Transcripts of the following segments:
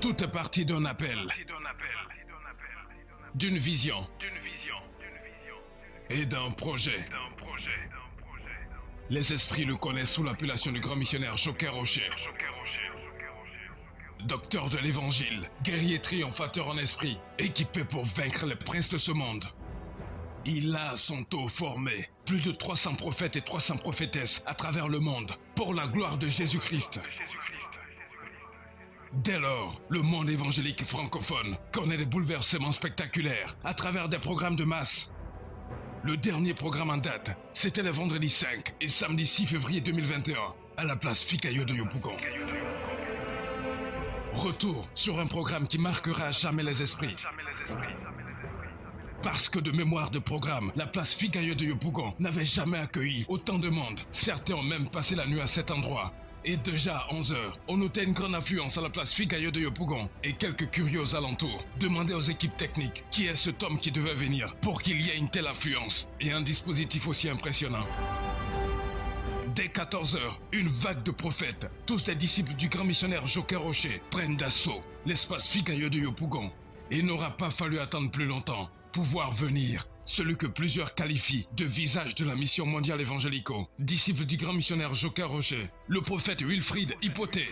Tout est parti d'un appel, d'une vision et d'un projet. Les esprits le connaissent sous l'appellation du grand missionnaire Joker Rocher. Docteur de l'évangile, guerrier triomphateur en esprit, équipé pour vaincre les princes de ce monde. Il a à son tour formé plus de 300 prophètes et 300 prophétesses à travers le monde pour la gloire de Jésus-Christ. Dès lors, le monde évangélique francophone connaît des bouleversements spectaculaires à travers des programmes de masse. Le dernier programme en date, c'était le vendredi 5 et samedi 6 février 2021 à la place Fikayo de Yopougon. Retour sur un programme qui marquera jamais les esprits. Parce que de mémoire de programme, la place Fikayo de Yopougon n'avait jamais accueilli autant de monde. Certains ont même passé la nuit à cet endroit. Et déjà à 11h, on notait une grande affluence à la place Fikayo de Yopougon et quelques curieux aux alentours demandaient aux équipes techniques qui est cet homme qui devait venir pour qu'il y ait une telle affluence et un dispositif aussi impressionnant. Dès 14h, une vague de prophètes, tous des disciples du grand missionnaire Joker Rocher, prennent d'assaut l'espace Fikayo de Yopougon. Et il n'aura pas fallu attendre plus longtemps pour voir venir celui que plusieurs qualifient de visage de la mission mondiale évangélico, disciple du grand missionnaire Joker Rocher, le prophète Wilfried Hypothé.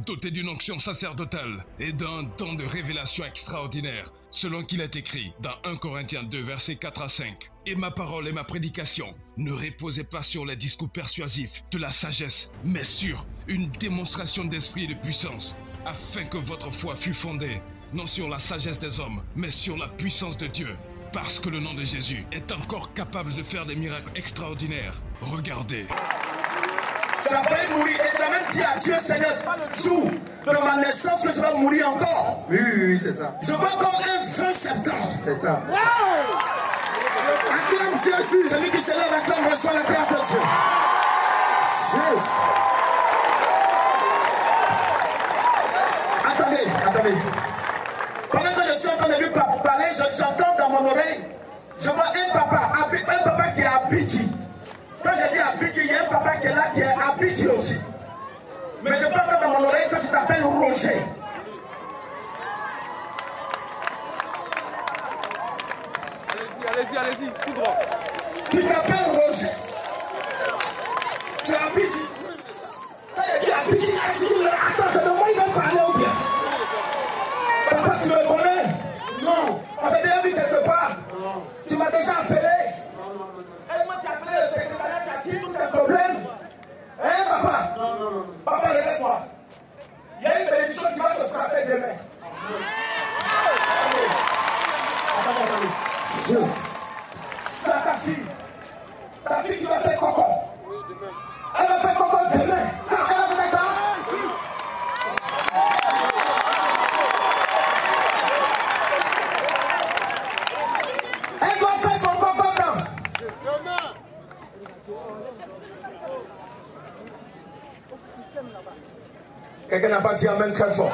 Doté d'une onction sacerdotale et d'un don de révélation extraordinaire, selon qu'il est écrit dans 1 Corinthiens 2, versets 4 à 5. Et ma parole et ma prédication ne reposaient pas sur les discours persuasifs de la sagesse, mais sur une démonstration d'esprit et de puissance, afin que votre foi fût fondée, non sur la sagesse des hommes, mais sur la puissance de Dieu. Parce que le nom de Jésus est encore capable de faire des miracles extraordinaires. Regardez. Tu as failli mourir et tu as même dit à Dieu, Seigneur, c'est pas le jour de ma naissance que je vais mourir encore. Oui, c'est ça. Je vois comme un 20 septembre. C'est ça. Acclame Jésus. Celui qui se lève, acclame, reçoit la grâce de Dieu. Jésus. Attendez. Pendant que je suis en train de lui parler, j'entends dans mon oreille, je vois un papa qui est à Abidji. Quand je dis Abidji, il y a un papa qui est là, qui est à Abidji aussi. Mais je pense que dans mon oreille que tu t'appelles Roger. Allez-y, tout droit. Tu t'appelles Roger. Tu es à Abidji. Quand je dis Abidji, tu dis, mais attends, c'est de moi il va parler ou bien? Papa, tu me connais? Non. On s'est déjà vu quelque part? Non. Tu m'as déjà appelé? Non. Et moi, tu as appelé le secrétariat, tu as dit tous tes problèmes? Hein, papa? Non. Papa, réveille-toi. Il y a une bénédiction qui va te frapper demain. Attendez. Tu as ta fille. Ta fille qui va faire coco. Oui, demain. Elle va faire coco demain. Elle va faire quoi? Elle doit faire son coco quand? Demain. Quelqu'un n'a pas dit amen très fort.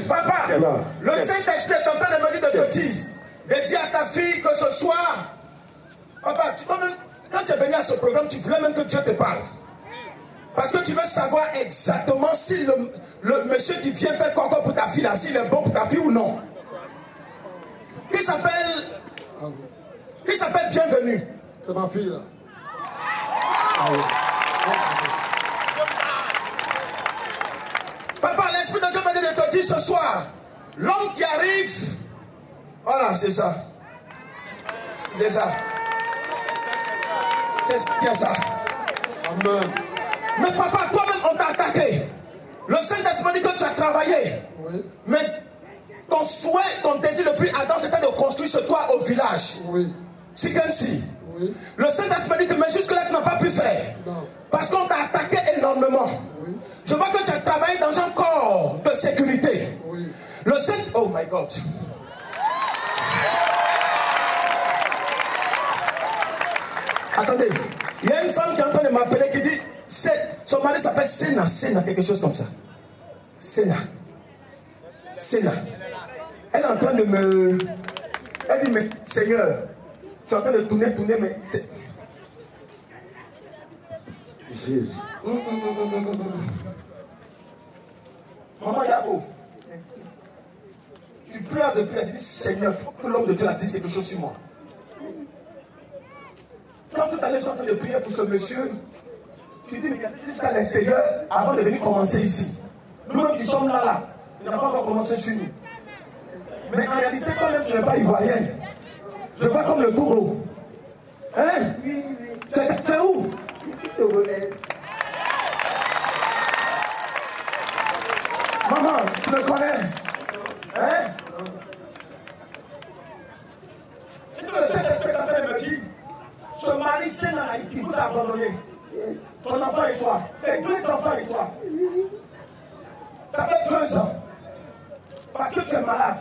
Papa, le Saint-Esprit est en train de me dire de te dire, de dire à ta fille que ce soir, papa, quand tu es venu à ce programme, tu voulais même que Dieu te parle. Parce que tu veux savoir exactement si le monsieur qui vient faire quoi pour ta fille là, s'il est bon pour ta fille ou non. Qui s'appelle Bienvenue. C'est ma fille là. Papa, l'Esprit de Dieu m'a dit de te dire ce soir, l'homme qui arrive, voilà, c'est ça. C'est ça. C'est ça. Amen. Mais papa, toi-même, on t'a attaqué. Le Saint-Esprit dit que tu as travaillé. Oui. Mais ton souhait, ton désir le plus ardent, c'était de construire chez toi au village. Oui. Sigansi. Oui. Le Saint-Esprit dit que mais jusque-là, tu n'as pas pu faire. Non. Parce qu'on t'a attaqué énormément. Oui. Je vois que tu as travaillé dans un corps de sécurité. Oui. Le Saint... Oh my God. Attendez. Il y a une femme qui est en train de m'appeler qui dit... Son mari s'appelle Sena, quelque chose comme ça. Sena. Elle est en train de me... Elle dit, mais Seigneur, tu es en train de tourner, mais... Jésus. Maman Yako, tu pleures depuis la vie, Seigneur, il faut que l'homme de Dieu la dise quelque chose sur moi. Quand tout à l'heure, je suis en train de prier pour ce monsieur, tu dis, mais il y a jusqu'à l'extérieur avant de venir commencer ici. Nous-mêmes qui sommes là, il n'a pas encore commencé sur nous. Mais en réalité, quand même, tu n'es pas ivoirien. Je vois comme le Togo. Hein? Oui, oui. Tu es où? Je suis togolaise. Maman, tu me connais? Hein? C'est que le Saint-Esprit me dit, ce mari saint dans Haïti, il vous a abandonné. Yes. Ton enfant et toi. Tes deux enfants et toi. Ça fait 2 ans. Parce que tu es malade.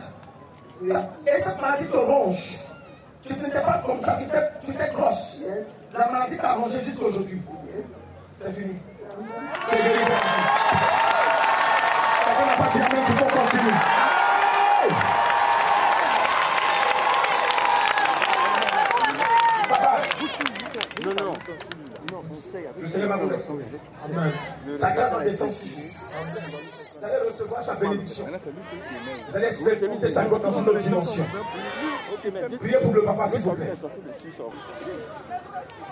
Et cette maladie te ronge. Tu n'étais pas comme ça, tu étais grosse. Yes. La maladie t'a rongé jusqu'à aujourd'hui. Yes. C'est fini. Tu es guéri. On n'a pas dit amen, il faut continuer. Papa. Non. Le Seigneur va vous restaurer. Amen. Sa grâce va descendre sur vous. Vous allez recevoir sa bénédiction. Vous allez expérimenter sa gloire dans une autre dimension. Priez pour le papa, s'il vous plaît.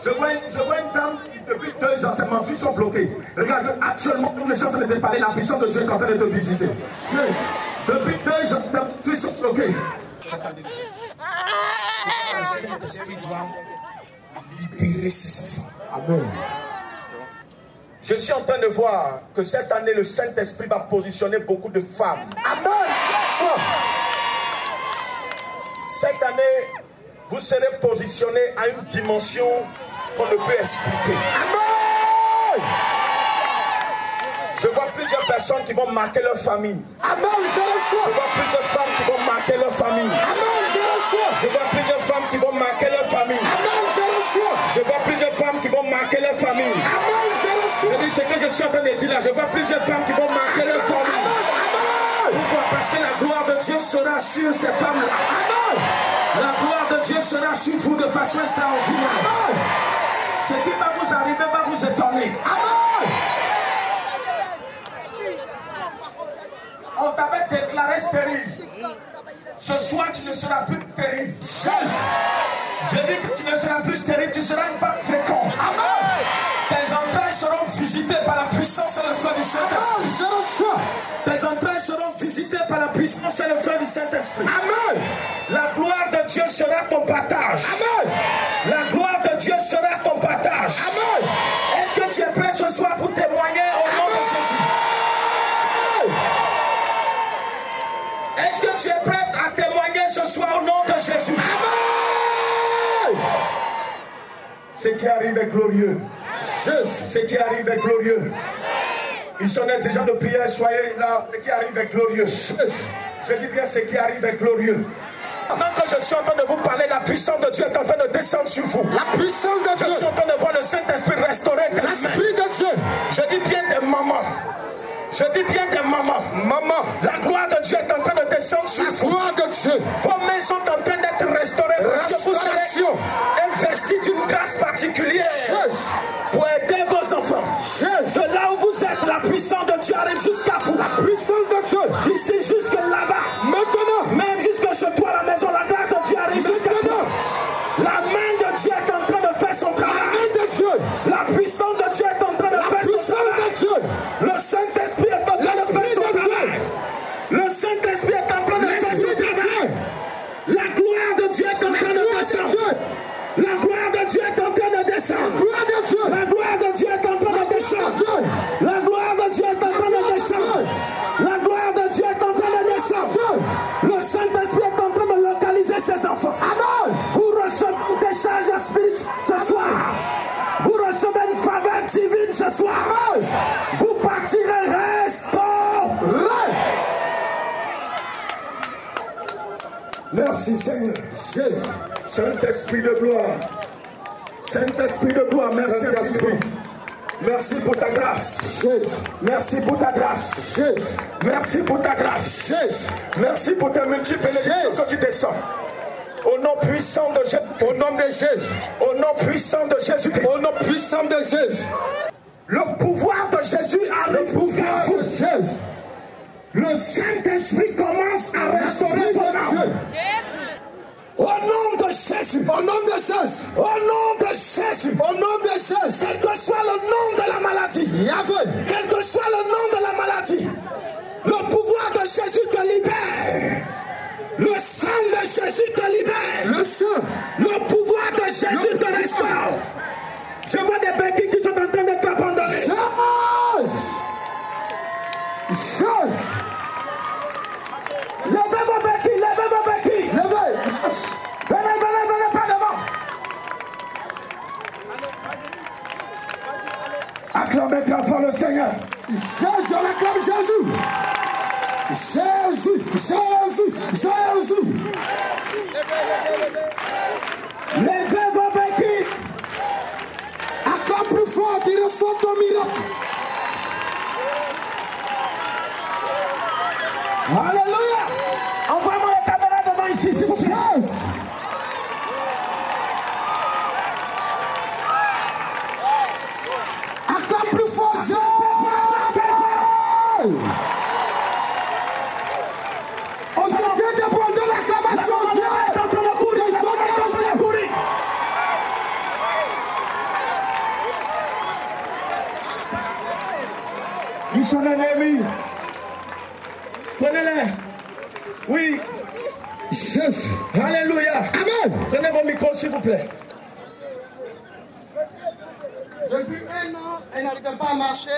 Je vois une dame qui, depuis 2 ans, ses menstrues sont bloquées. Regarde, actuellement, nous sommes en train de te parler, la puissance de Dieu est en train de te visiter. Depuis 2 ans, tes menstrues sont bloquées. Le Saint-Esprit doit libérer ses enfants. Amen. Je suis en train de voir que cette année, le Saint-Esprit va positionner beaucoup de femmes. Amen. Cette année, vous serez positionnés à une dimension qu'on ne peut expliquer. Amen. Je vois plusieurs personnes qui vont marquer leur famille. Amen. Je reçois. Je vois plusieurs femmes qui vont marquer leur famille. Amen. Je reçois. Je vois plusieurs femmes qui vont marquer leur famille. Amen. Je reçois. Je vois plusieurs femmes qui vont marquer leur famille. Amen. Je reçois. Je dis ce que je suis en train de dire là. Je vois plusieurs femmes qui vont marquer leur famille. Pourquoi? Parce que la gloire de Dieu sera sur ces femmes-là. La gloire de Dieu sera sur vous de façon extraordinaire. Ce qui va vous arriver va vous étonner. On t'avait déclaré stérile. Ce soir, tu ne seras plus stérile. Je dis que tu ne seras plus stérile, tu seras une femme féconde. Tes entrailles seront visitées par la puissance et le feu du Saint-Esprit. Tes entrailles seront visitées par la puissance et le feu du Saint-Esprit. Amen. La gloire de Dieu sera ton partage. Amen. La gloire de Dieu sera ton partage. Amen. Est-ce que tu es prêt ce soir pour témoigner au nom de Jésus? Est-ce que tu es prêt à témoigner ce soir au nom de Jésus? Amen. Ce qui arrive est glorieux. Ce qui arrive est glorieux. Ils sont intelligents de prière, soyez là. Ce qui arrive est glorieux. Je dis bien ce qui arrive est glorieux. Pendant que je suis en train de vous parler, la puissance de Dieu est en train de descendre sur vous. La puissance de Dieu. Je suis en train de voir le Saint-Esprit restaurer tes mains. L'Esprit de Dieu. Je dis bien des mamans. Je dis bien des mamans. Maman. La gloire de Dieu est en train de descendre sur La vous. gloire de Dieu. Vos mains sont en train d'être restaurées parce que vous serez investis d'une grâce particulière pour aider vos enfants. De là où vous êtes, la puissance de Dieu arrive jusqu'à vous. La puissance de Dieu. D'ici jusque là-bas. Maintenant. Même jusque chez toi à la maison, la grâce de Dieu arrive jusqu'à toi. La main de Dieu est en train de faire son travail. La main de Dieu. La puissance de Dieu est en train de faire son travail. Le Saint-Esprit est en train de faire son travail. Le Saint-Esprit est en train de faire son travail. La gloire de Dieu est en train de descendre. La gloire de Dieu est en train de descendre. La gloire de Dieu est en train de descendre. La gloire de Dieu est en train de descendre. La gloire de Dieu est en train de descendre. Le Saint-Esprit est en train de localiser ses enfants. Vous recevez une décharge spirituelle ce soir. Vous recevez une faveur divine ce soir. Vous partirez restaurés. Merci Seigneur. Saint-Esprit de gloire. Saint-Esprit de gloire, merci Esprit. Merci pour ta grâce. Merci pour ta grâce. Merci pour ta grâce. Merci pour tes multiples bénédictions que tu descends. Au nom puissant de Jésus. Au nom de Jésus. Au nom puissant de Jésus. Au nom puissant de Jésus. pouvoir de Jésus arrive jusqu'à vous. Le Saint-Esprit commence à restaurer ton âme. Au nom de Jésus. Au nom de Jésus. Au nom de Jésus. Au nom de Jésus. Quel que soit le nom de la maladie. Quel que soit le nom de la maladie. Le pouvoir de Jésus te libère. Le sang de Jésus te libère. Le sang. Le pouvoir de Jésus te restaure. Je vois des béquilles qui sont en train d'être abandonnées. Levez vos béquilles, levez vos béquilles. Levez. Venez, venez pas devant. Acclamez très fort le Seigneur. Jésus, on acclame Jésus. Jésus, Jésus, Jésus. Levez vos béquilles. Acclame plus fort, il reçoit ton miracle. Alléluia. Envoie-moi la caméra devant ici, s'il vous plaît. Acclame plus fort, Jésus. On se tient debout de l'acclamation, Dieu. Ils sont ennemis. Prenez-les. Oui. Jésus. Alléluia. Amen. Prenez vos micros, s'il vous plaît. Depuis 1 an, elle n'arrivait pas à marcher.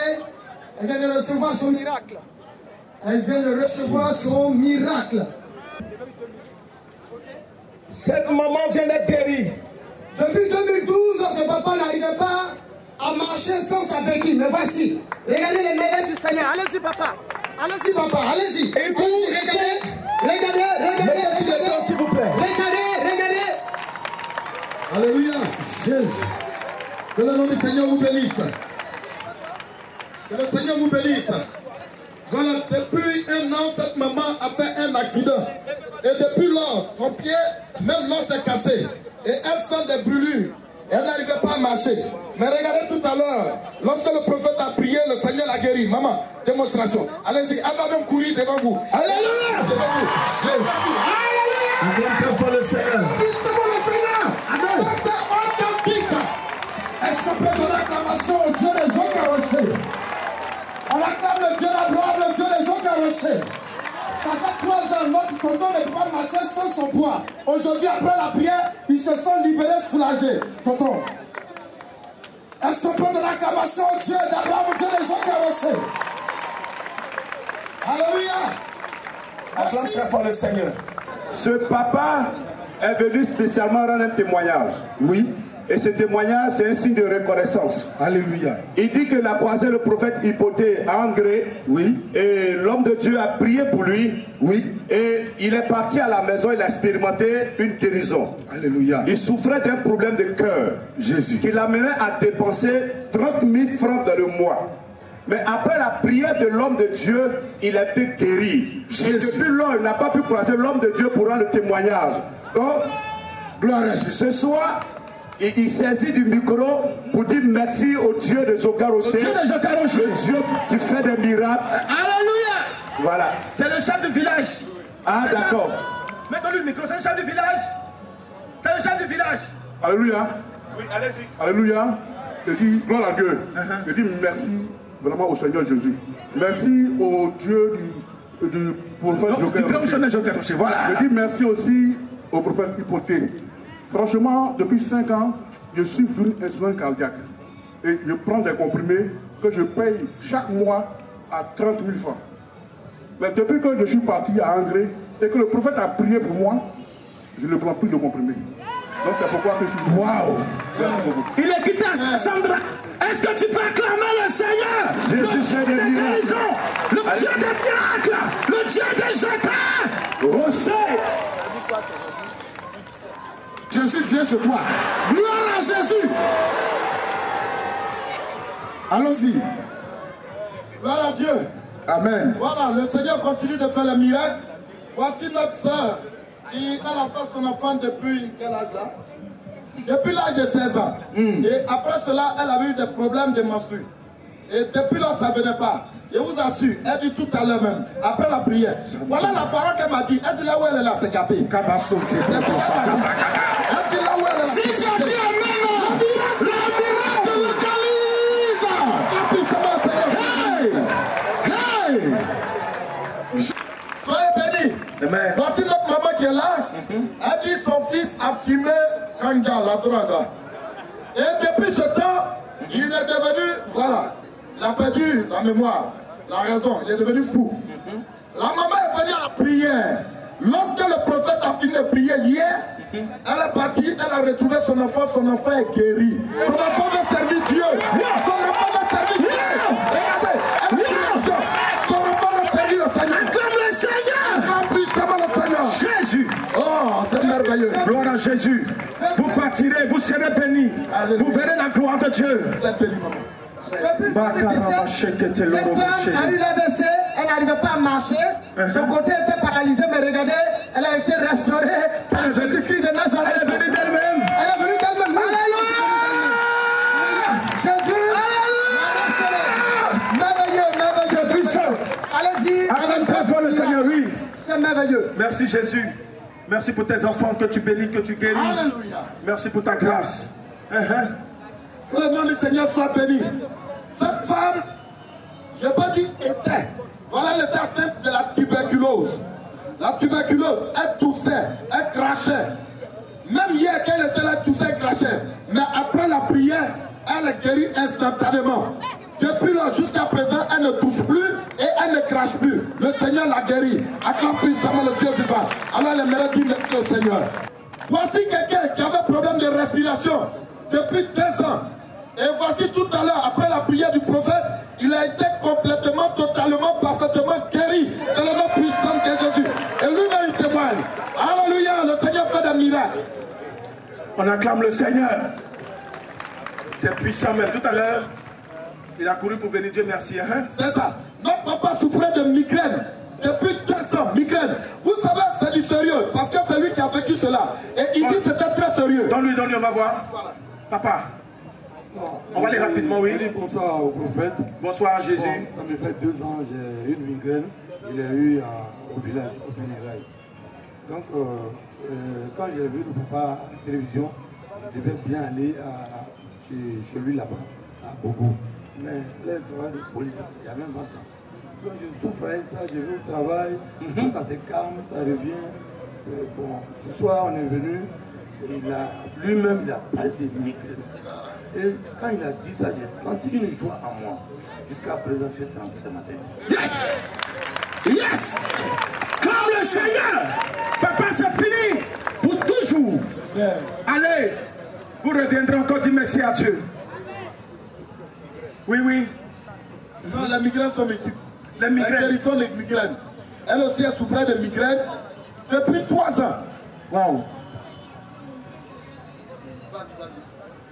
Elle vient de recevoir son miracle. Elle vient de recevoir son miracle. Cette maman vient d'être guérie. Depuis 2012, ce papa n'arrivait pas à marcher sans sa béquille. Mais voici. Regardez les merveilles du Seigneur. Allez-y, papa. Allez-y, papa. Allez-y. Et vous, regardez. Regardez, s'il vous plaît. Regardez. Alléluia. Jésus. Que le nom du Seigneur vous bénisse. Que le Seigneur vous bénisse. Voilà, depuis 1 an, cette maman a fait un accident. Et depuis lors, son pied, même l'os est cassé. Et elle sent des brûlures. Et elle n'arrivait pas à marcher. Mais regardez tout à l'heure, lorsque le prophète a prié, le Seigneur l'a guéri. Maman, démonstration. Allez-y, elle va même courir devant vous. Alléluia. Devant vous. Alléluia. Acclame très fort le Seigneur. C'est pour le Seigneur. Amen. C'est authentique. Est-ce qu'on peut donner l'acclamation au Dieu des eaux carrossées? On acclame le Dieu la gloire, le Dieu des eaux carrossées. Ça fait 3 ans, notre tonton ne peut pas marcher sans son poids. Aujourd'hui, après la prière, il se sent libéré, soulagé. Tonton, est-ce qu'on peut donner l'acclamation au Dieu d'Abraham, au Dieu des eaux carrossées? Alléluia. Acclame très fort le Seigneur. Ce papa est venu spécialement rendre un témoignage. Oui. Et ce témoignage, c'est un signe de reconnaissance. Alléluia. Il dit qu'il a croisé le prophète Hypothée à Angré. Oui. Et l'homme de Dieu a prié pour lui. Oui. Et il est parti à la maison, il a expérimenté une guérison. Alléluia. Il souffrait d'un problème de cœur. Jésus. Qui l'amenait à dépenser 30 000 francs dans le mois. Mais après la prière de l'homme de Dieu, il a été guéri. Et depuis lors, il n'a pas pu croiser l'homme de Dieu pour rendre le témoignage. Donc, gloire à Jésus. Ce soir, il saisit du micro pour dire merci au Dieu de Zokaroché. Le Dieu qui fait des miracles. Alléluia. Voilà. C'est le chef du village. Ah, d'accord. Mettons-lui le micro, c'est le chef du village. C'est le chef du village. Alléluia. Oui, allez-y. Alléluia. Je dis gloire à Dieu. Je dis merci vraiment au Seigneur Jésus. Merci au Dieu du prophète Zokaroché. Voilà. Je dis merci aussi au prophète Hypothée. Franchement, depuis 5 ans, je souffre d'une insuffisance cardiaque. Et je prends des comprimés que je paye chaque mois à 30 000 francs. Mais depuis que je suis parti à Angré et que le prophète a prié pour moi, je ne prends plus de comprimés. Donc c'est pourquoi que je suis... Waouh! Il est quitté à Sandra. Est-ce que tu peux acclamer le Seigneur? Jésus fait des miracles. Le Dieu des miracles. Le Dieu des Jacques. Rocher. Jésus vient chez toi. Gloire à Jésus. Allons-y. Gloire à Dieu. Amen. Voilà, le Seigneur continue de faire le miracle. Voici notre soeur qui elle a fait son enfant depuis quel âge là? Depuis l'âge de 16 ans. Et après cela, elle avait eu des problèmes de menstrues. Et depuis là, ça ne venait pas. Je vous assure, elle dit tout à l'heure même, après la prière. Voilà la parole qu'elle m'a dit. Elle dit là où elle est là, c'est gâté. Elle dit là où elle est là. Si tu as dit Amen, la miracle localise. Hey! Soyez bénis. Voici notre maman qui est là. Elle dit son fils a fumé Kanja, la drogue. Et depuis ce temps, il est devenu, voilà, il a perdu la mémoire, la raison, il est devenu fou. La maman est venue à la prière. Lorsque le prophète a fini de prier hier, elle est partie, elle a retrouvé son enfant est guéri. Son enfant veut servir Dieu. Son enfant veut servir Dieu. Regardez, elle a dit son enfant veut servir le Seigneur. Acclame le Seigneur. Acclame puissamment le Seigneur. Jésus. Oh, c'est merveilleux. Gloire à Jésus. Vous partirez, vous serez bénis. Vous verrez la gloire de Dieu. Vous êtes bénis, maman. Cette femme a eu l'AVC, elle n'arrivait pas à marcher. Son côté était paralysé, mais regardez, elle a été restaurée par Jésus-Christ de Nazareth. Elle est venue d'elle-même. Elle est venue d'elle-même. Alléluia! Jésus! Alléluia! Merveilleux, merveilleux. C'est puissant. Allez-y. Acclame très fort le Seigneur, oui. C'est merveilleux. Merci Jésus. Merci pour tes enfants que tu bénis, que tu guéris. Alléluia. Merci pour ta grâce. Que le nom du Seigneur soit béni. Cette femme, je n'ai pas dit était. Voilà, elle était atteinte de la tuberculose. La tuberculose, elle toussait, elle crachait. Même hier, quand elle était là, elle toussait, elle crachait. Mais après la prière, elle est guérie instantanément. Depuis là jusqu'à présent, elle ne tousse plus et elle ne crache plus. Le Seigneur l'a guérie. Acclame puissamment le Dieu vivant. Alors elle aimerait dire merci au Seigneur. Voici quelqu'un qui avait problème de respiration depuis 2 ans. Et voici tout à l'heure, après la prière du prophète, il a été complètement, totalement, parfaitement guéri dans le nom puissant de Jésus. Et lui-même il témoigne. Alléluia, le Seigneur fait des miracles. On acclame le Seigneur. C'est puissant même. Tout à l'heure, il a couru pour venir dire merci. Hein? C'est ça. Notre papa souffrait de migraine depuis 2 ans. Migraine. Vous savez, c'est du sérieux. Parce que c'est lui qui a vécu cela. Et il dit que c'était très sérieux. Donne-lui, on va voir. Voilà. Papa. On va aller rapidement, oui. Bonsoir au prophète. Bonsoir Jésus. Bon, ça me fait 2 ans, j'ai une migraine. Je l'ai eu au village, au funérailles. Donc, quand j'ai vu le papa à la télévision, je devais bien aller chez lui là-bas, à Bobo. Mais là, le travail de police, il y a même 20 ans. Donc, je souffre avec ça, j'ai vu le travail, ça se calme, ça revient. Bon, ce soir, on est venu, et lui-même, il a parlé de migraine. Et quand il a dit ça, j'ai senti une joie en moi. Jusqu'à présent, je suis tranquille dans ma tête. Yes! Yes! Comme le Seigneur! Papa, c'est fini! Pour toujours! Allez! Vous reviendrez encore dire merci à Dieu. Oui, oui. Non, les migraines sont multiples. Les migraines. La guérison des migraines. Elle aussi, elle souffrait de migraines depuis 3 ans. Wow!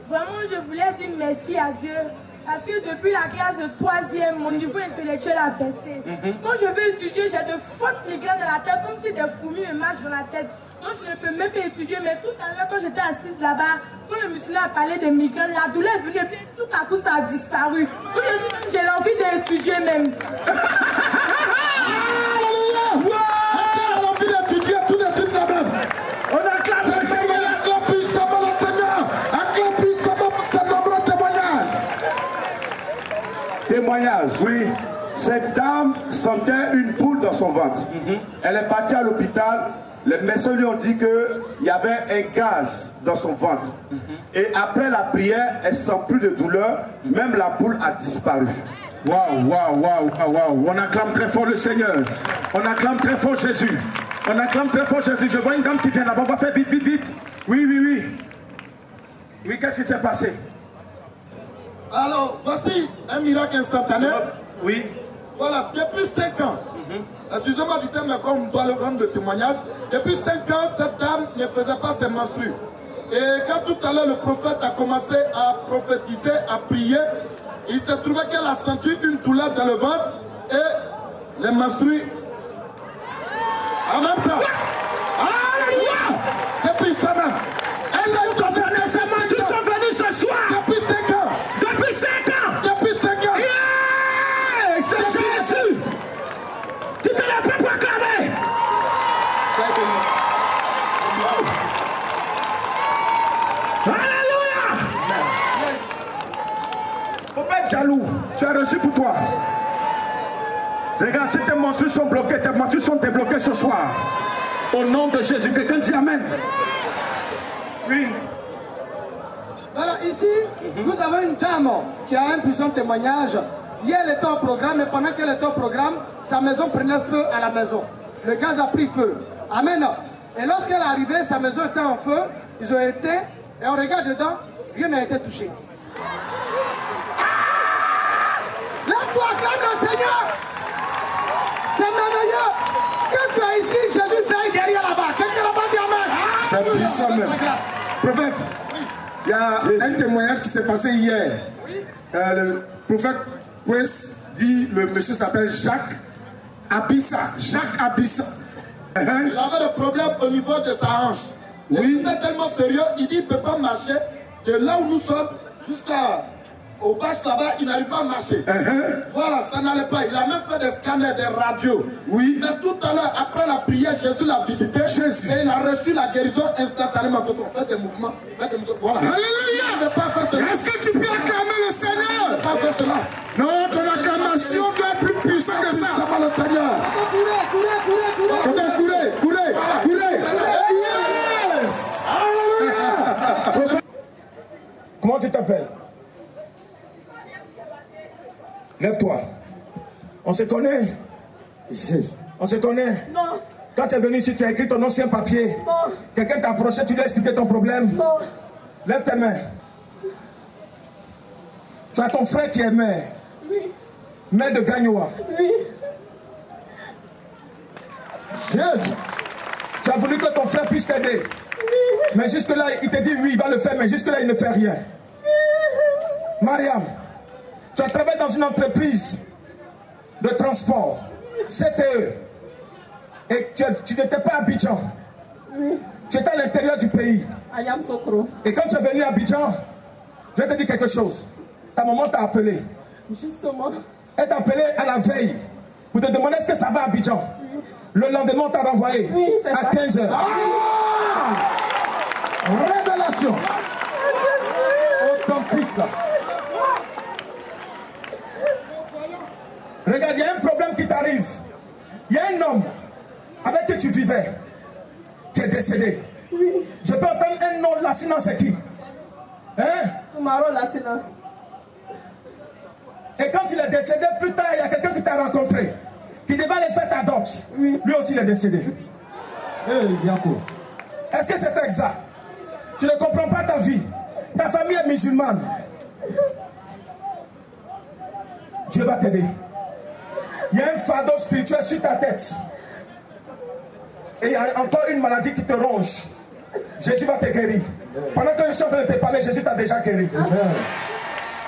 Vraiment, je voulais dire merci à Dieu. Parce que depuis la classe de 3e, mon niveau intellectuel a baissé. Quand je veux étudier, j'ai de fortes migraines dans la tête, comme si des fourmis me marchent dans la tête. Donc je ne peux même pas étudier. Mais tout à l'heure, quand j'étais assise là-bas, quand le musulman a parlé de migraines, la douleur est venue et puis tout à coup ça a disparu. Donc j'ai l'envie d'étudier même. Alléluia! Elle a l'envie d'étudier tout de suite là-même. On acclame le Seigneur! Acclame puissamment le Seigneur! Acclame puissamment pour ses nombreux témoignages! Témoignage. Oui. Cette dame sentait une boule dans son ventre. Elle est partie à l'hôpital. Les médecins lui ont dit qu'il y avait un gaz dans son ventre. Et après la prière, elle ne sent plus de douleur. Même la boule a disparu. Waouh, waouh, waouh, waouh. On acclame très fort le Seigneur. On acclame très fort Jésus. On acclame très fort Jésus. Je vois une dame qui vient là-bas. On va faire vite, vite, vite. Oui, oui, oui. Oui, qu'est-ce qui s'est passé? Alors, voici un miracle instantané. Oui. Voilà, depuis 5 ans, excusez-moi du terme, mais comme on doit le rendre le témoignage, depuis 5 ans, cette dame ne faisait pas ses menstrues. Et quand tout à l'heure le prophète a commencé à prophétiser, à prier, il s'est trouvé qu'elle a senti une douleur dans le ventre et les menstrues en même temps. Alléluia! C'est puissant même. Elle a condamné, ses menstrues sont venues ce soir. Depuis 5 ans. Depuis 5 ans. Depuis 5 ans. Yeah! Alléluia. Faut pas être jaloux. Tu as reçu pour toi. Regarde, si tes menstrues sont bloquées, tes menstrues sont débloquées ce soir. Au nom de Jésus, quelqu'un dit Amen. Oui. Voilà, ici, nous avons une dame qui a un puissant témoignage. Hier, elle était au programme et pendant qu'elle était au programme, sa maison prenait feu à la maison. Le gaz a pris feu. Amen. Et lorsqu'elle est arrivée, sa maison était en feu. Ils ont été, et on regarde dedans, rien n'a été touché. Lève-toi, acclame le Seigneur. C'est merveilleux. Quand tu es ici, Jésus veille derrière là-bas. Quelqu'un là-bas dit Amen. C'est puissant même. Prophète, il y a un témoignage qui s'est passé hier. Le prophète Kwes dit, le monsieur s'appelle Jacques Abissa. Jacques Abissa. Il avait des problèmes au niveau de sa hanche. Oui. Il était tellement sérieux, il dit qu'il ne peut pas marcher. De là où nous sommes jusqu'au bâche là-bas, il n'arrive pas à marcher. Voilà, ça n'allait pas. Il a même fait des scanners, des radios. Oui. Mais tout à l'heure, après la prière, Jésus l'a visité. Et il a reçu la guérison instantanément. Quand on fait des mouvements, voilà. Alléluia. Il ne peut pas faire cela. Est-ce que tu peux acclamer le Seigneur? Il ne peut pas faire cela. Non, ton acclamation doit être plus puissante que ça. Ça va le Seigneur. Courez. Yes. Alléluia. Comment tu t'appelles? Lève-toi. On se connaît? On se connaît? Non. Quand tu es venu ici, tu as écrit ton ancien papier. Non. Quelqu'un t'a approché, tu lui as expliqué ton problème? Non. Lève tes mains. Tu as ton frère qui est maire. Oui. Maire de Gagnoa. Oui. Jésus. Tu as voulu que ton frère puisse t'aider. Oui. Mais jusque-là, il te dit oui, il va le faire, mais jusque-là, il ne fait rien. Mariam, tu as travaillé dans une entreprise de transport, CTE, et tu n'étais pas à Abidjan. Oui. Tu étais à l'intérieur du pays. Ayam Sokro. Et quand tu es venu à Abidjan, je vais te dire quelque chose. Ta maman t'a appelé. Justement. Elle t'a appelé à la veille pour te demander est-ce que ça va à Abidjan. Oui. Le lendemain, on t'a renvoyé à 15h. Révélation. Authentique. Regarde, il y a un problème qui t'arrive. Il y a un homme avec qui tu vivais qui est décédé. Oui. Je peux entendre un nom, Lassina, c'est qui? Hein? Oumaro Lassina. Et quand il est décédé, plus tard, il y a quelqu'un qui t'a rencontré, qui devait aller faire ta dot. Oui. Lui aussi, il est décédé. Est-ce que c'est exact? Tu ne comprends pas ta vie. Ta famille est musulmane. Dieu va t'aider. Il y a un fardeau spirituel sur ta tête. Et il y a encore une maladie qui te ronge. Jésus va te guérir. Pendant que je suis en train de te parler, Jésus t'a déjà guéri.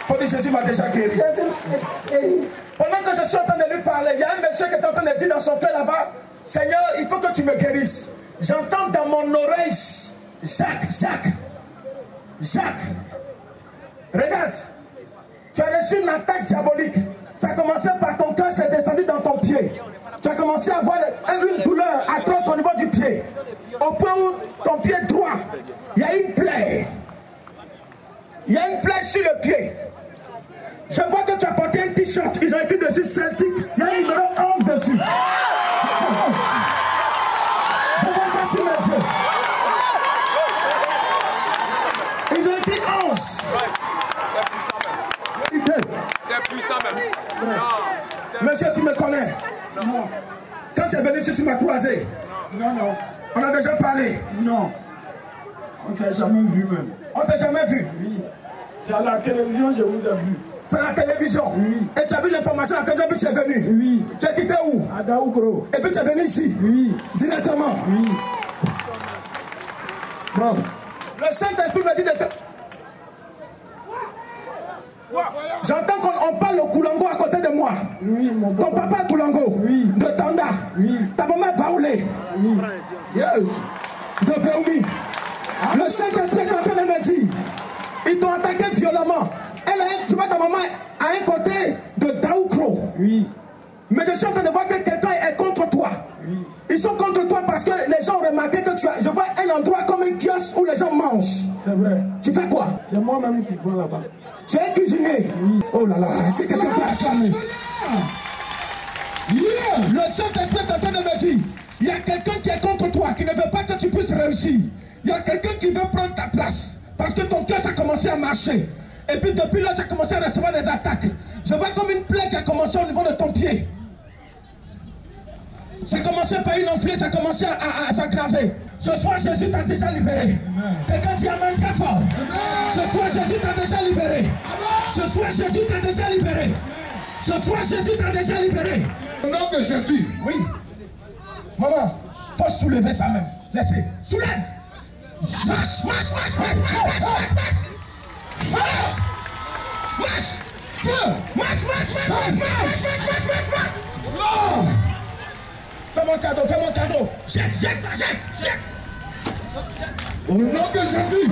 Faut dire Jésus m'a déjà guéri. Pendant que je suis en train de lui parler, il y a un monsieur qui est en train de dire dans son cœur là-bas, Seigneur, il faut que tu me guérisses. J'entends dans mon oreille, Jacques. Regarde, tu as reçu une attaque diabolique. Ça a commencé par ton cœur, c'est descendu dans ton pied. Tu as commencé à avoir une douleur atroce au niveau du pied. Au point où ton pied droit, il y a une plaie. Il y a une plaie sur le pied. Je vois que tu as porté un t-shirt. Ils ont écrit dessus Celtic. Il y a un numéro 11 dessus. Je vois ça sur mes yeux. Ils ont écrit 11. C'est puissant même. Monsieur, tu me connais? Non. Quand tu es venu ici, tu m'as croisé? Non. On a déjà parlé? Non. On ne s'est jamais vu même. On ne t'a jamais vu? Oui. C'est à la télévision, je vous ai vu. C'est à la télévision? Oui. Et tu as vu l'information à quel heure tu es venu? Oui. Tu as quitté où? À Daoukro. Et puis tu es venu ici? Oui. Directement? Oui. Bon. Le Saint-Esprit me dit de te... J'entends qu'on parle au Koulango à côté de moi. Oui, mon papa. Ton papa est Koulango. Oui. De Tanda. Oui. Ta maman est Baoulé. Oui. Yes. De Béoumi. Le Saint-Esprit est en train de me dire, ils t'ont attaqué violemment. Tu vois, ta maman à un côté de Daoukro. Oui. Mais je suis en train de voir que quelqu'un est contre toi. Oui. Ils sont contre toi parce que les gens ont remarqué que tu as... Je vois un endroit comme un kiosque où les gens mangent. C'est vrai. Tu fais quoi? C'est moi-même qui vends là-bas. Tu es cuisinier? Oui. Oh là là, c'est quelqu'un peut acclamer. Yes. Le Saint-Esprit est en train de me dire, il y a quelqu'un qui est contre toi, qui ne veut pas que tu puisses réussir. Il y a quelqu'un qui veut prendre ta place. Parce que ton cœur, ça a commencé à marcher. Et puis depuis là, tu as commencé à recevoir des attaques. Je vois comme une plaie qui a commencé au niveau de ton pied. Ça a commencé par une enflée, ça a commencé à s'aggraver. Ce soir, Jésus t'a déjà libéré. Quelqu'un dit amen très fort. Amen. Ce soir, Jésus t'a déjà libéré. Amen. Ce soir, Jésus t'a déjà libéré. Ce soir, Jésus t'a déjà libéré. Au nom de Jésus. Oui. Maman, il faut soulever ça même. Laissez. Soulève. Marche, marche, marche, marche, marche, marche, marche. Fire. Marche. Feu. Marche, marche, marche, marche, marche, marche, marche, marche. Non. Fais-moi un cadeau, fais-moi un cadeau. Jette, jette ça, jette, jette. Au nom de Jésus.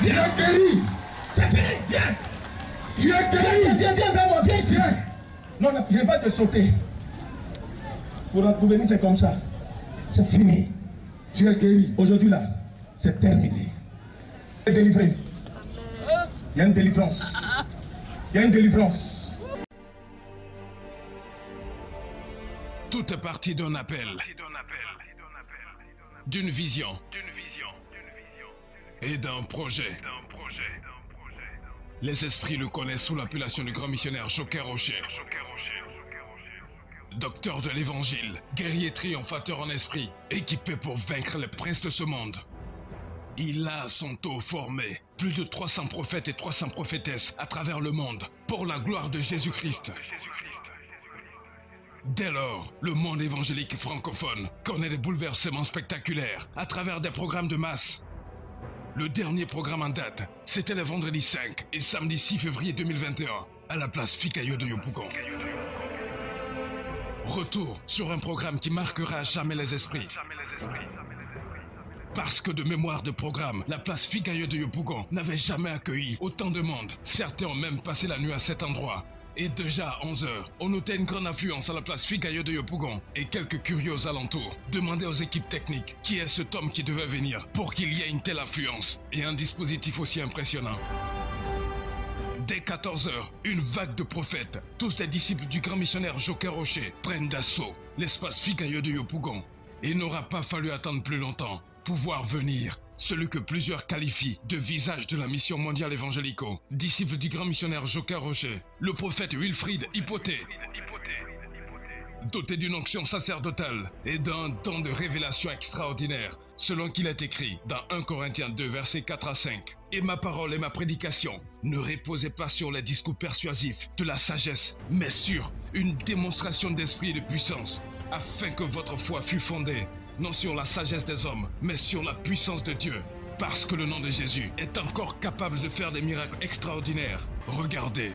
Viens, guéri. C'est fini, viens. Tu es guéri. Viens, viens vers moi, viens ici. Non, je vais pas te sauter. Pour venir, c'est comme ça. C'est fini. Tu es guéri. Aujourd'hui, là, c'est terminé. Tu es délivré. Il y a une délivrance. Il y a une délivrance. Tout est parti d'un appel, d'une vision et d'un projet. Les esprits le connaissent sous l'appellation du grand missionnaire Joker Rocher. Docteur de l'évangile, guerrier triomphateur en esprit, équipé pour vaincre les princes de ce monde. Il a à son tour formé plus de 300 prophètes et 300 prophétesses à travers le monde pour la gloire de Jésus-Christ. Dès lors, le monde évangélique francophone connaît des bouleversements spectaculaires à travers des programmes de masse. Le dernier programme en date, c'était le vendredi 5 et samedi 6 février 2021 à la place Fikayo de Yopougon. Retour sur un programme qui marquera à jamais les esprits. Parce que de mémoire de programme, la place Fikayo de Yopougon n'avait jamais accueilli autant de monde. Certains ont même passé la nuit à cet endroit. Et déjà à 11h, on notait une grande affluence à la place Fikayo de Yopougon et quelques curieux aux alentours. Demandez aux équipes techniques qui est cet homme qui devait venir pour qu'il y ait une telle affluence et un dispositif aussi impressionnant. Dès 14h, une vague de prophètes, tous des disciples du grand missionnaire Joker Rocher, prennent d'assaut l'espace Fikayo de Yopougon. Et il n'aura pas fallu attendre plus longtemps pour voir venir celui que plusieurs qualifient de visage de la mission mondiale évangélico, disciple du grand missionnaire Joker Rocher, le prophète Wilfried Hypothé. Doté d'une onction sacerdotale et d'un don de révélation extraordinaire, selon qu'il est écrit dans 1 Corinthiens 2, versets 4 à 5. Et ma parole et ma prédication ne reposaient pas sur les discours persuasifs de la sagesse, mais sur une démonstration d'esprit et de puissance, afin que votre foi fût fondée, non sur la sagesse des hommes, mais sur la puissance de Dieu. Parce que le nom de Jésus est encore capable de faire des miracles extraordinaires. Regardez,